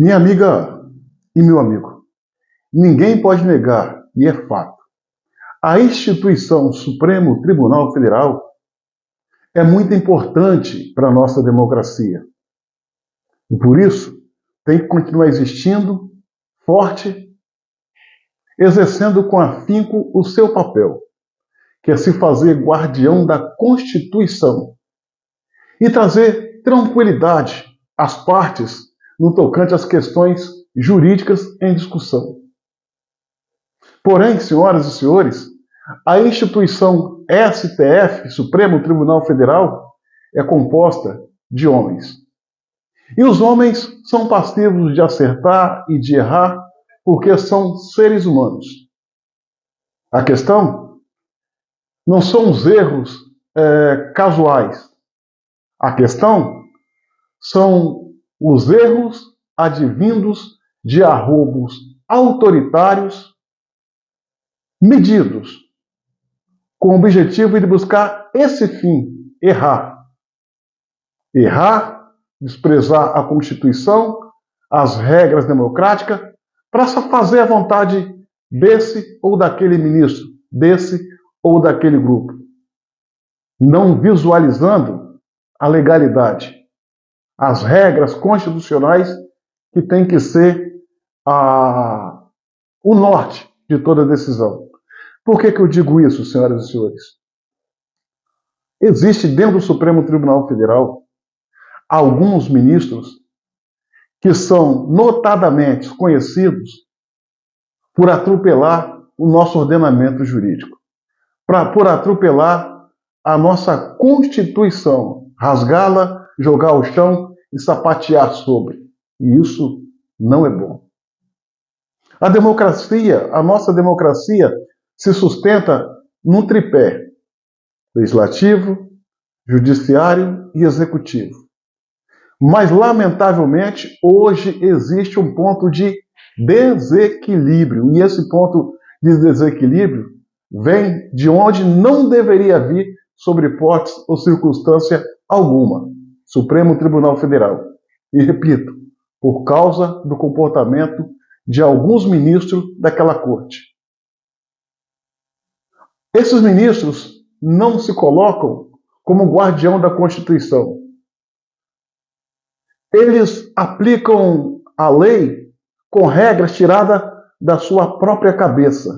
Minha amiga e meu amigo, ninguém pode negar, e é fato, a instituição Supremo Tribunal Federal é muito importante para a nossa democracia. E por isso, tem que continuar existindo, forte, exercendo com afinco o seu papel, que é se fazer guardião da Constituição e trazer tranquilidade às partes no tocante às questões jurídicas em discussão. Porém, senhoras e senhores, a instituição STF, Supremo Tribunal Federal, é composta de homens. E os homens são passíveis de acertar e de errar porque são seres humanos. A questão não são os erros casuais. A questão são os erros advindos de arroubos autoritários medidos, com o objetivo de buscar esse fim, errar. Errar, desprezar a Constituição, as regras democráticas, para só fazer a vontade desse ou daquele ministro, desse ou daquele grupo, não visualizando a legalidade, as regras constitucionais que tem que ser o norte de toda decisão. Por que eu digo isso, senhoras e senhores? Existe dentro do Supremo Tribunal Federal alguns ministros que são notadamente conhecidos por atropelar o nosso ordenamento jurídico, por atropelar a nossa Constituição, rasgá-la, jogar ao chão e sapatear sobre. E isso não é bom. A democracia, a nossa democracia, se sustenta num tripé: legislativo, judiciário e executivo. Mas, lamentavelmente, hoje existe um ponto de desequilíbrio. E esse ponto de desequilíbrio vem de onde não deveria vir, sob hipótese ou circunstância alguma: Supremo Tribunal Federal. E repito, por causa do comportamento de alguns ministros daquela corte. Esses ministros não se colocam como guardião da Constituição. Eles aplicam a lei com regras tiradas da sua própria cabeça,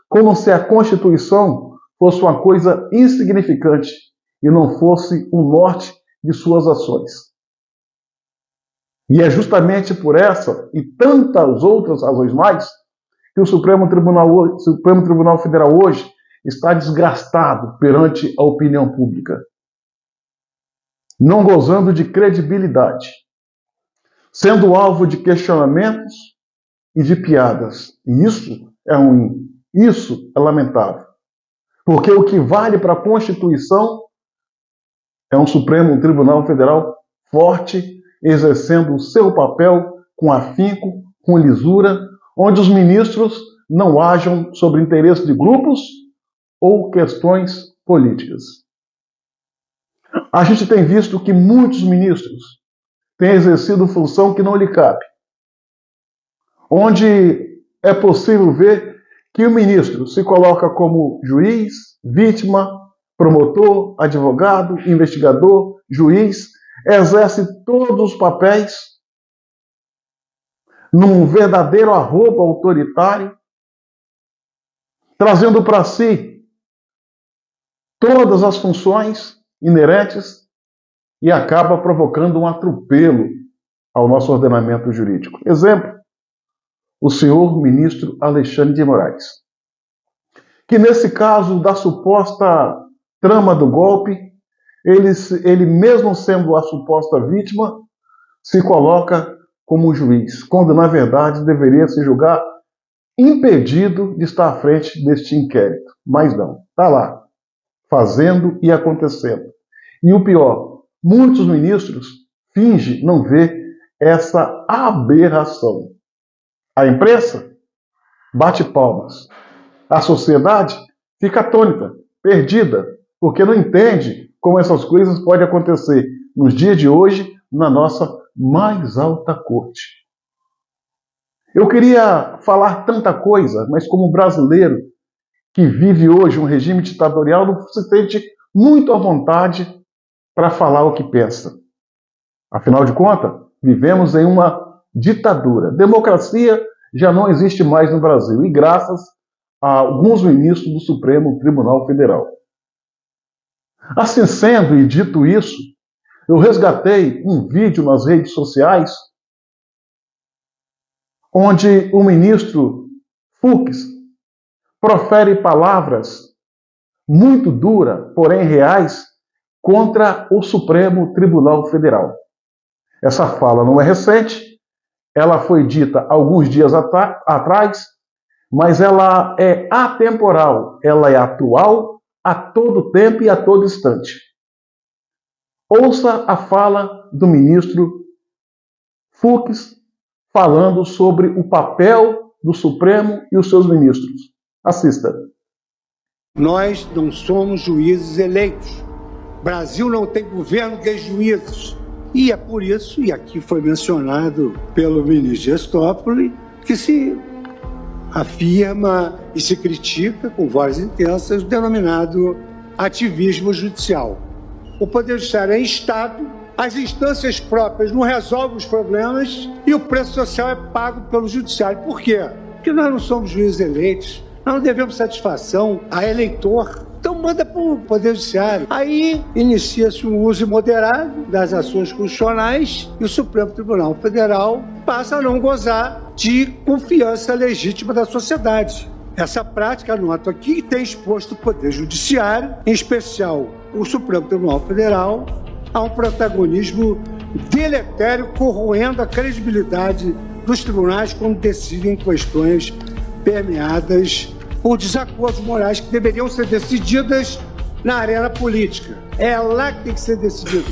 como se a Constituição fosse uma coisa insignificante e não fosse o norte de suas ações. E é justamente por essa e tantas outras razões mais que o Supremo Tribunal Federal hoje está desgastado perante a opinião pública, não gozando de credibilidade, sendo alvo de questionamentos e de piadas. E isso é ruim, isso é lamentável. Porque o que vale para a Constituição é um Supremo Tribunal Federal forte, exercendo o seu papel com afinco, com lisura, onde os ministros não ajam sobre interesse de grupos ou questões políticas. A gente tem visto que muitos ministros têm exercido função que não lhe cabe, onde é possível ver que o ministro se coloca como juiz, vítima, promotor, advogado, investigador, juiz, exerce todos os papéis num verdadeiro arrobo autoritário, trazendo para si todas as funções inerentes e acaba provocando um atropelo ao nosso ordenamento jurídico. Exemplo, o senhor ministro Alexandre de Moraes, que nesse caso da suposta trama do golpe, ele mesmo sendo a suposta vítima, se coloca como juiz, quando na verdade deveria se julgar impedido de estar à frente deste inquérito. Mas não, está lá, fazendo e acontecendo. E o pior, muitos ministros fingem não ver essa aberração. A imprensa bate palmas. A sociedade fica atônita, perdida, porque não entende como essas coisas podem acontecer nos dias de hoje na nossa mais alta corte. Eu queria falar tanta coisa, mas como brasileiro que vive hoje um regime ditatorial, não se sente muito à vontade para falar o que pensa. Afinal de contas, vivemos em uma ditadura. Democracia já não existe mais no Brasil, e graças a alguns ministros do Supremo Tribunal Federal. Assim sendo, e dito isso, eu resgatei um vídeo nas redes sociais onde o ministro Fux profere palavras muito duras, porém reais, contra o Supremo Tribunal Federal. Essa fala não é recente, ela foi dita alguns dias atrás, mas ela é atemporal, ela é atual a todo tempo e a todo instante. Ouça a fala do ministro Fux falando sobre o papel do Supremo e os seus ministros. Assista. Nós não somos juízes eleitos. O Brasil não tem governo de juízes. E é por isso, e aqui foi mencionado pelo ministro Dias Toffoli, que se afirma e se critica com vozes intensas o denominado ativismo judicial. O Poder Judiciário é Estado, as instâncias próprias não resolvem os problemas e o preço social é pago pelo Judiciário. Por quê? Porque nós não somos juízes eleitos, nós não devemos satisfação a eleitor. Então manda para o Poder Judiciário. Aí inicia-se um uso imoderado das ações constitucionais e o Supremo Tribunal Federal passa a não gozar de confiança legítima da sociedade. Essa prática, anoto aqui, tem exposto o Poder Judiciário, em especial o Supremo Tribunal Federal, a um protagonismo deletério, corroendo a credibilidade dos tribunais quando decidem questões permeadas por desacordos morais que deveriam ser decididas na arena política. É lá que tem que ser decidido.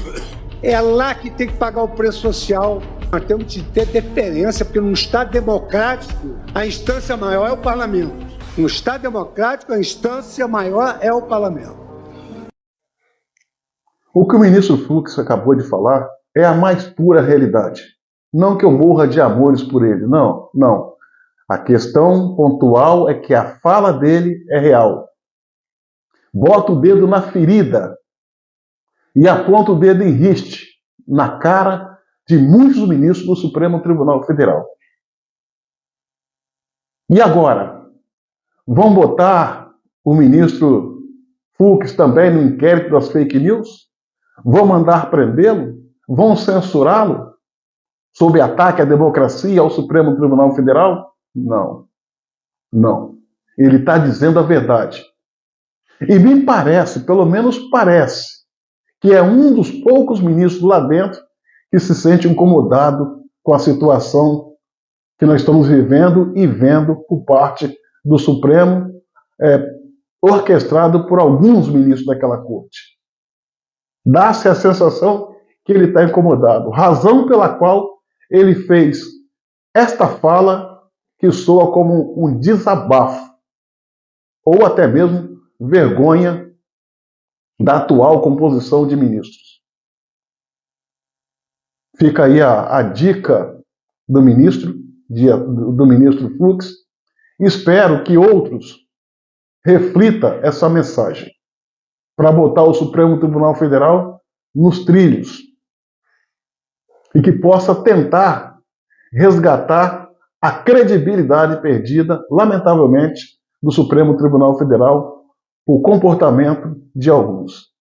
É lá que tem que pagar o preço social. Nós temos que ter deferência, porque num Estado democrático, a instância maior é o parlamento. No Estado democrático, a instância maior é o parlamento. O que o ministro Fux acabou de falar é a mais pura realidade. Não que eu morra de amores por ele, não, não. A questão pontual é que a fala dele é real. Bota o dedo na ferida e aponta o dedo em riste na cara de muitos ministros do Supremo Tribunal Federal. E agora? Vão botar o ministro Fux também no inquérito das fake news? Vão mandar prendê-lo? Vão censurá-lo sob ataque à democracia e ao Supremo Tribunal Federal? Não. Não. Ele está dizendo a verdade. E me parece, pelo menos parece, que é um dos poucos ministros lá dentro que se sente incomodado com a situação que nós estamos vivendo e vendo por parte do Supremo, orquestrado por alguns ministros daquela corte. Dá-se a sensação que ele está incomodado, razão pela qual ele fez esta fala que soa como um desabafo, ou até mesmo vergonha da atual composição de ministros. Fica aí a dica do ministro Fux. Espero que outros reflitam essa mensagem para botar o Supremo Tribunal Federal nos trilhos e que possa tentar resgatar a credibilidade perdida, lamentavelmente, do Supremo Tribunal Federal por comportamento de alguns.